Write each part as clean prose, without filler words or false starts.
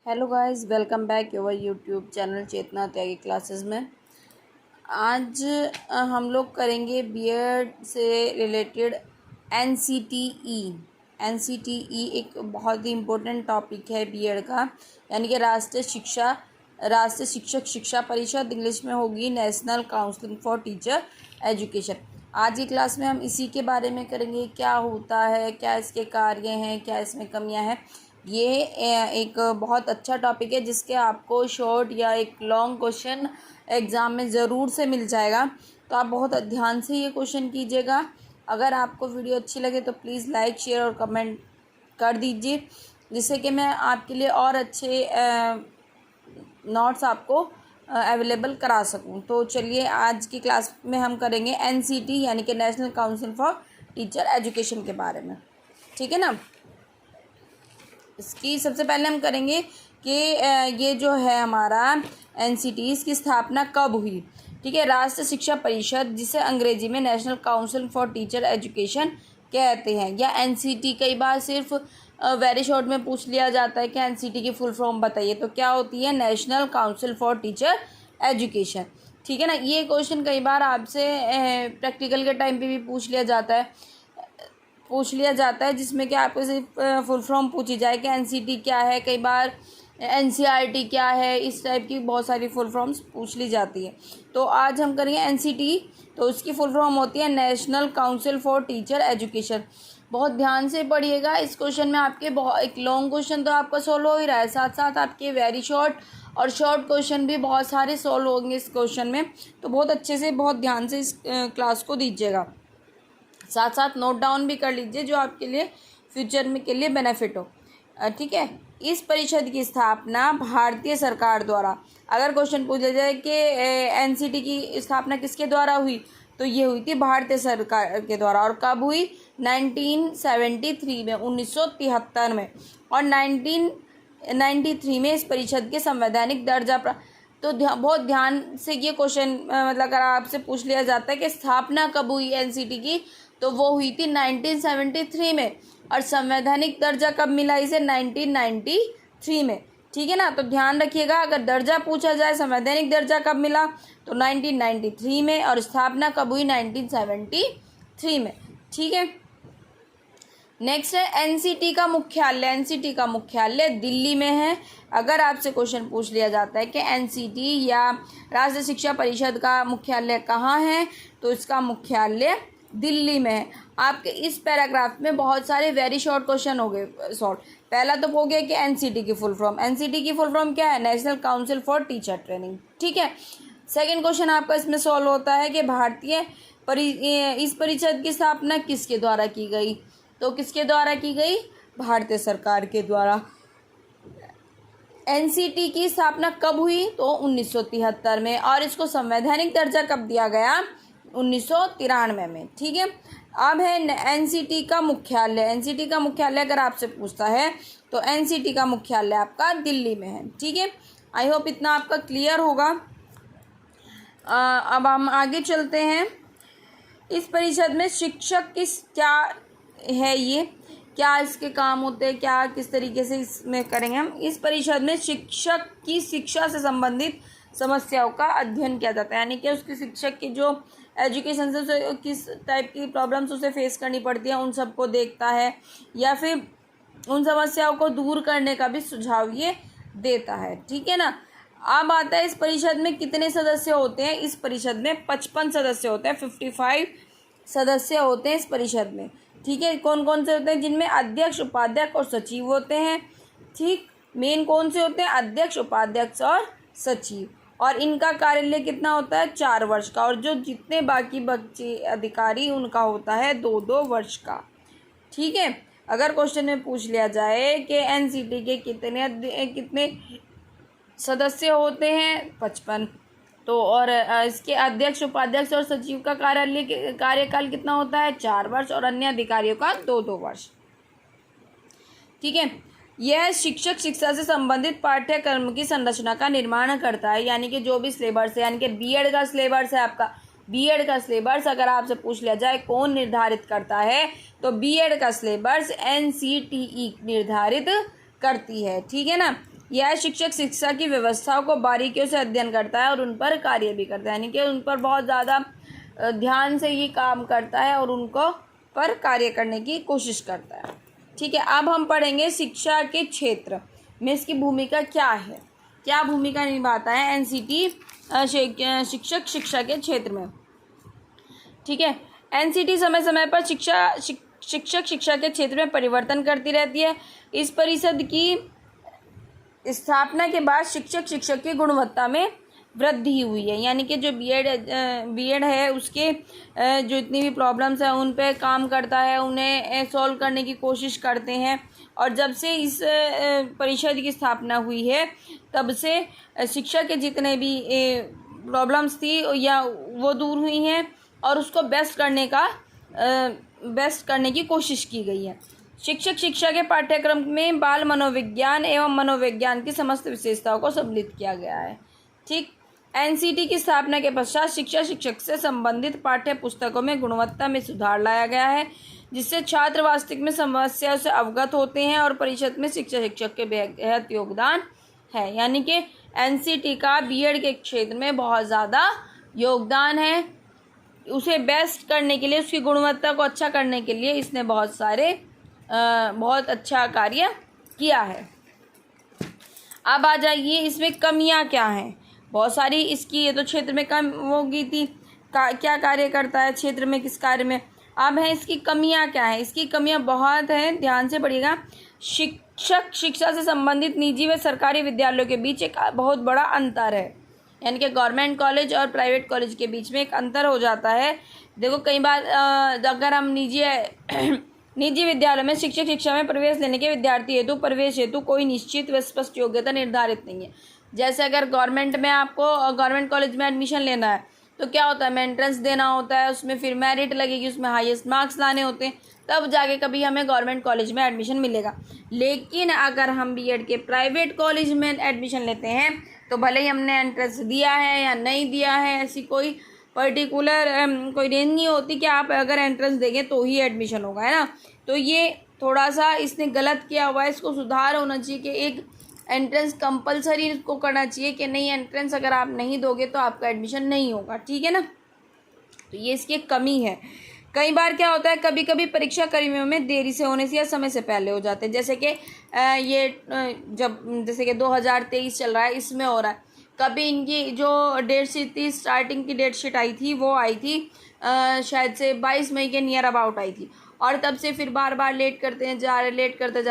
Hello guys, welcome back your YouTube channel Chetna Tyagi classes में। आज हम लोग करेंगे बीएड से रिलेटेड एनसीटीई। एनसीटीई एक बहुत ही इम्पोर्टेंट टॉपिक है बीएड का, यानी कि राष्ट्रीय शिक्षक शिक्षा परिषद, इंग्लिश में होगी national council for teacher education. आज की क्लास में हम इसी के बारे में करेंगे, क्या होता है, क्या इसके कार्य हैं, क्या इसमें कमियां हैं। ये एक बहुत अच्छा टॉपिक है जिसके आपको शॉर्ट या एक लॉन्ग क्वेश्चन एग्ज़ाम में ज़रूर से मिल जाएगा। तो आप बहुत ध्यान से ये क्वेश्चन कीजिएगा। अगर आपको वीडियो अच्छी लगे तो प्लीज़ लाइक, शेयर और कमेंट कर दीजिए, जिससे कि मैं आपके लिए और अच्छे नोट्स आपको अवेलेबल करा सकूं। तो चलिए, आज की क्लास में हम करेंगे एनसीटी यानी कि national council for teacher education के बारे में। ठीक है ना। इसकी सबसे पहले हम करेंगे कि ये जो है हमारा एनसीटी, इसकी स्थापना कब हुई। ठीक है, राष्ट्रीय शिक्षा परिषद, जिसे अंग्रेजी में national council for teacher education कहते हैं, या एनसीटी। कई बार सिर्फ वेरी शॉर्ट में पूछ लिया जाता है कि एनसीटी की फुल फॉर्म बताइए, तो क्या होती है? National council for teacher education. ठीक है ना। ये क्वेश्चन कई बार आपसे प्रैक्टिकल के टाइम पे भी पूछ लिया जाता है, जिसमें कि आपको सिर्फ फुल फॉर्म पूछी जाए कि एनसीटी क्या है। कई बार एनसीईआरटी क्या है, इस टाइप की बहुत सारी फुल फॉर्म्स पूछ ली जाती है। तो आज हम करेंगे एनसीटी। तो उसकी फुल फॉर्म होती है national council for teacher education. बहुत ध्यान से पढ़िएगा। इस क्वेश्चन में आपके बहुत एक लॉन्ग क्वेश्चन तो आपका सॉल्व हो ही रहा है, साथ साथ आपके वेरी शॉर्ट और शॉर्ट क्वेश्चन भी बहुत सारे सॉल्व होंगे इस क्वेश्चन में। तो बहुत अच्छे से, बहुत ध्यान से इस क्लास को दीजिएगा। साथ साथ नोट डाउन भी कर लीजिए, जो आपके लिए फ्यूचर में के लिए बेनिफिट हो। ठीक है। इस परिषद की स्थापना भारतीय सरकार द्वारा, अगर क्वेश्चन पूछा जाए कि एनसीटी की स्थापना किसके द्वारा हुई, तो ये हुई थी भारतीय सरकार के द्वारा। और कब हुई? 1973 में, 1973 में। और 1993 में इस परिषद के संवैधानिक दर्जा तो बहुत ध्यान से ये क्वेश्चन मतलब अगर आपसे पूछ लिया जाता है कि स्थापना कब हुई एनसीटी की, तो वो हुई थी 1973 में। और संवैधानिक दर्जा कब मिला इसे? 1993 में। ठीक है ना। तो ध्यान रखिएगा, अगर दर्जा पूछा जाए संवैधानिक दर्जा कब मिला, तो 1993 में, और स्थापना कब हुई? 1973 में। ठीक है। नेक्स्ट है एनसीटी का मुख्यालय। एनसीटी का मुख्यालय दिल्ली में है। अगर आपसे क्वेश्चन पूछ लिया जाता है कि एनसीटी या राष्ट्रीय शिक्षा परिषद का मुख्यालय कहाँ है, तो इसका मुख्यालय दिल्ली में है। आपके इस पैराग्राफ में बहुत सारे वेरी शॉर्ट क्वेश्चन हो गए सॉल्व। पहला तो हो गया कि एनसीटी की फुल फॉर्म। एनसीटी की फुल फॉर्म क्या है? National council for teacher training. ठीक है। सेकंड क्वेश्चन आपका इसमें सॉल्व होता है कि इस परिषद की स्थापना किसके द्वारा की गई, तो किसके द्वारा की गई? भारतीय सरकार के द्वारा। एनसीटी की स्थापना कब हुई? तो 1973 में। और इसको संवैधानिक दर्जा कब दिया गया? 1993 में। ठीक है। अब है एनसीटी का मुख्यालय। एनसीटी का मुख्यालय अगर आपसे पूछता है तो एनसीटी का मुख्यालय आपका दिल्ली में है। ठीक है। आई होप इतना आपका क्लियर होगा। अब हम आगे चलते हैं। इस परिषद में शिक्षक क्या है, ये क्या इसके काम होते हैं, क्या किस तरीके से इसमें करेंगे हम। इस परिषद में शिक्षक की शिक्षा से संबंधित समस्याओं का अध्ययन किया जाता है, यानी कि उसके शिक्षक की जो एजुकेशन से उसे किस टाइप की प्रॉब्लम्स उसे फेस करनी पड़ती है, उन सबको देखता है, या फिर उन समस्याओं को दूर करने का भी सुझाव ये देता है। ठीक है ना। अब आता है इस परिषद में कितने सदस्य होते हैं। इस परिषद में 55 सदस्य होते हैं, 55 सदस्य होते हैं इस परिषद में। ठीक है। कौन कौन से होते हैं? जिनमें अध्यक्ष, उपाध्यक्ष और सचिव होते हैं। ठीक। मेन कौन से होते हैं? अध्यक्ष, उपाध्यक्ष और सचिव। और इनका कार्यालय कितना होता है? 4 वर्ष का। और जो जितने बाकी बच्चे अधिकारी, उनका होता है 2-2 वर्ष का। ठीक है। अगर क्वेश्चन में पूछ लिया जाए कि एनसीटी के कितने सदस्य होते हैं? 55। तो और इसके अध्यक्ष, उपाध्यक्ष और सचिव का कार्यकाल कितना होता है? 4 वर्ष। और अन्य अधिकारियों का 2-2 वर्ष। ठीक है। यह शिक्षक शिक्षा से संबंधित पाठ्यक्रम की संरचना का निर्माण करता है, यानी कि जो भी सिलेबस है, यानी कि बीएड का सिलेबस है आपका। बीएड का सिलेबस अगर आपसे पूछ लिया जाए कौन निर्धारित करता है, तो बीएड का सिलेबस एनसीटीई निर्धारित करती है। ठीक है ना। यह शिक्षक शिक्षा की व्यवस्थाओं को बारीकियों से अध्ययन करता है और उन पर कार्य भी करता है, यानी कि उन पर बहुत ज़्यादा ध्यान से ये काम करता है और उनको पर कार्य करने की कोशिश करता है। ठीक है, अब हम पढ़ेंगे शिक्षा के क्षेत्र में इसकी भूमिका क्या है, क्या भूमिका निभाता है एनसीटी शिक्षक शिक्षा के क्षेत्र में। ठीक है, एनसीटी समय समय पर शिक्षक शिक्षा के क्षेत्र में परिवर्तन करती रहती है। इस परिषद की स्थापना के बाद शिक्षक शिक्षक की गुणवत्ता में वृद्धि हुई है, यानी कि जो बीएड है उसके जो इतनी भी प्रॉब्लम्स हैं उन पे काम करता है, उन्हें सॉल्व करने की कोशिश करते हैं। और जब से इस परिषद की स्थापना हुई है तब से शिक्षा के जितने भी प्रॉब्लम्स थी या वो दूर हुई हैं और उसको बेस्ट करने की कोशिश की गई है। शिक्षक शिक्षा के पाठ्यक्रम में बाल मनोविज्ञान एवं मनोविज्ञान की समस्त विशेषताओं को सम्मिलित किया गया है। ठीक, एनसीटी की स्थापना के पश्चात शिक्षा शिक्षक से संबंधित पाठ्य पुस्तकों में गुणवत्ता में सुधार लाया गया है, जिससे छात्र वास्तविक में समस्याओं से अवगत होते हैं और परिषद में शिक्षा शिक्षक के बेहद योगदान है। यानी कि एनसीटी का बीएड के क्षेत्र में बहुत ज़्यादा योगदान है। उसे बेस्ट करने के लिए, उसकी गुणवत्ता को अच्छा करने के लिए इसने बहुत अच्छा कार्य किया है। अब आ जाइए इसमें कमियां क्या हैं। बहुत सारी इसकी, ये तो क्षेत्र में कम होगी थी, क्या कार्य करता है क्षेत्र में, किस कार्य में। अब है इसकी कमियां क्या हैं। इसकी कमियां बहुत हैं, ध्यान से पढ़िएगा। शिक्षक शिक्षा से संबंधित निजी व सरकारी विद्यालयों के बीच एक बहुत बड़ा अंतर है, यानी कि गवर्नमेंट कॉलेज और प्राइवेट कॉलेज के बीच में एक अंतर हो जाता है। देखो कई बार अगर हम निजी विद्यालयों में शिक्षक शिक्षा में प्रवेश लेने के विद्यार्थी हेतु प्रवेश हेतु कोई निश्चित व स्पष्ट योग्यता निर्धारित नहीं है। जैसे अगर गवर्नमेंट में आपको गवर्नमेंट कॉलेज में एडमिशन लेना है तो क्या होता है, एंट्रेंस देना होता है, उसमें फिर मेरिट लगेगी, उसमें हाईएस्ट मार्क्स लाने होते हैं, तब जाके कभी हमें गवर्नमेंट कॉलेज में एडमिशन मिलेगा। लेकिन अगर हम बीएड के प्राइवेट कॉलेज में एडमिशन लेते हैं तो भले ही हमने एंट्रेंस दिया है या नहीं दिया है, ऐसी कोई पर्टिकुलर कोई रेंज नहीं होती कि आप अगर एंट्रेंस देंगे तो ही एडमिशन होगा, है ना। तो ये थोड़ा सा इसने गलत किया हुआ है, इसको सुधार होना चाहिए कि एक एंट्रेंस कंपलसरी इसको करना चाहिए कि नहीं, एंट्रेंस अगर आप नहीं दोगे तो आपका एडमिशन नहीं होगा। ठीक है ना, तो ये इसकी एक कमी है। कई बार क्या होता है, कभी कभी परीक्षा कर्मियों में देरी से होने से या समय से पहले हो जाते हैं। जैसे कि जैसे कि 2023 चल रहा है, इसमें हो रहा है। कभी इनकी जो डेट शीट थी, स्टार्टिंग की डेट शीट आई थी, वो आई थी शायद से 22 मई के नियर अबाउट आई थी, और तब से फिर बार बार लेट करते जा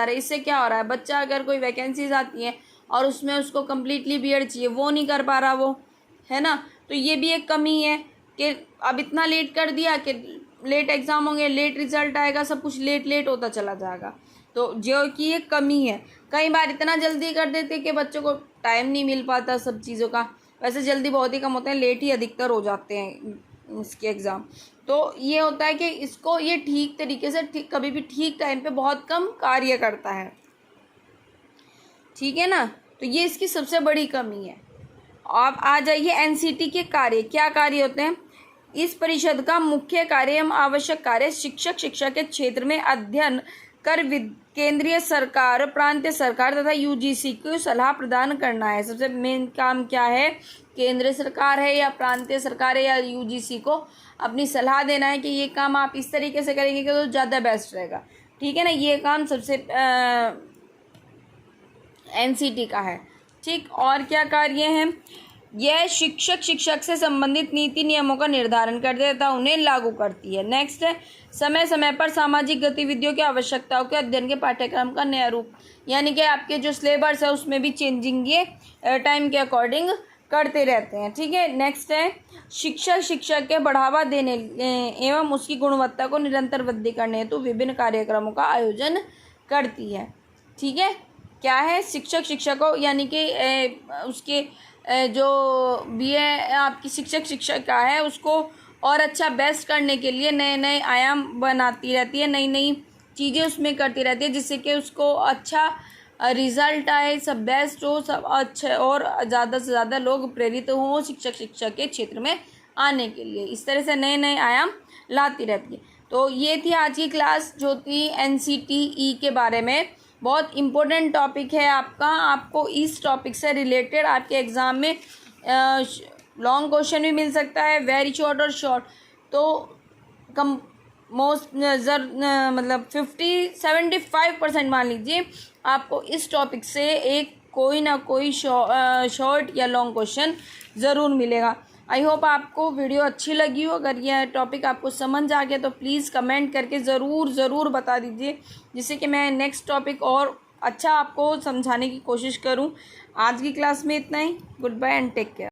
रहे। इससे क्या हो रहा है, बच्चा अगर कोई वैकेंसीज आती है और उसमें उसको कम्प्लीटली बीएड चाहिए, वो नहीं कर पा रहा, वो है ना। तो ये भी एक कमी है कि अब इतना लेट कर दिया कि लेट एग्ज़ाम होंगे, लेट रिजल्ट आएगा, सब कुछ लेट होता चला जाएगा। तो जो कि एक कमी है। कई बार इतना जल्दी कर देते कि बच्चों को टाइम नहीं मिल पाता सब चीज़ों का। वैसे जल्दी बहुत ही कम होते हैं, लेट ही अधिकतर हो जाते हैं इसके एग्ज़ाम। तो ये होता है कि इसको ये ठीक तरीके से कभी भी ठीक टाइम पे बहुत कम कार्य करता है। ठीक है ना, तो ये इसकी सबसे बड़ी कमी है। अब आ जाइए एनसीटी के कार्य, क्या कार्य होते हैं। इस परिषद का मुख्य कार्य एवं आवश्यक कार्य शिक्षक शिक्षा के क्षेत्र में अध्ययन कर केंद्रीय सरकार, प्रांतीय सरकार तथा यूजीसी को सलाह प्रदान करना है। सबसे मेन काम क्या है, केंद्र सरकार है या प्रांतीय सरकार है या यूजीसी को अपनी सलाह देना है कि ये काम आप इस तरीके से करेंगे तो ज़्यादा बेस्ट रहेगा। ठीक है ना, ये काम सबसे एनसीटी का है। ठीक, और क्या कार्य हैं, यह शिक्षक शिक्षक से संबंधित नीति नियमों का निर्धारण करती है तथा उन्हें लागू करती है। नेक्स्ट है, समय समय पर सामाजिक गतिविधियों की आवश्यकताओं के अध्ययन के पाठ्यक्रम का नया रूप, यानी कि आपके जो सिलेबस है उसमें भी चेंजिंग ये टाइम के अकॉर्डिंग करते रहते हैं। ठीक है, नेक्स्ट है, शिक्षक शिक्षक के बढ़ावा देने एवं उसकी गुणवत्ता को निरंतर वृद्धि करने हेतु विभिन्न कार्यक्रमों का आयोजन करती है। ठीक है, क्या है, शिक्षक शिक्षा को यानी कि उसके जो बीए आपकी शिक्षक शिक्षा का है उसको और अच्छा बेस्ट करने के लिए नए नए आयाम बनाती रहती है, नई नई चीज़ें उसमें करती रहती है, जिससे कि उसको अच्छा रिज़ल्ट आए, सब बेस्ट हो, सब अच्छा और ज़्यादा से ज़्यादा लोग प्रेरित हों शिक्षक शिक्षा के क्षेत्र में आने के लिए। इस तरह से नए नए आयाम लाती रहती है। तो ये थी आज की क्लास जो थी एनसीटीई के बारे में। बहुत इम्पोर्टेंट टॉपिक है आपका। आपको इस टॉपिक से रिलेटेड आपके एग्ज़ाम में लॉन्ग क्वेश्चन भी मिल सकता है, वेरी शॉर्ट और शॉर्ट। तो कम मोस्ट मतलब 75% मान लीजिए आपको इस टॉपिक से एक कोई ना कोई शॉर्ट या लॉन्ग क्वेश्चन ज़रूर मिलेगा। आई होप आपको वीडियो अच्छी लगी हो। अगर यह टॉपिक आपको समझ आ गया तो प्लीज़ कमेंट करके ज़रूर बता दीजिए, जिससे कि मैं नेक्स्ट टॉपिक और अच्छा आपको समझाने की कोशिश करूं। आज की क्लास में इतना ही। Good bye and take care.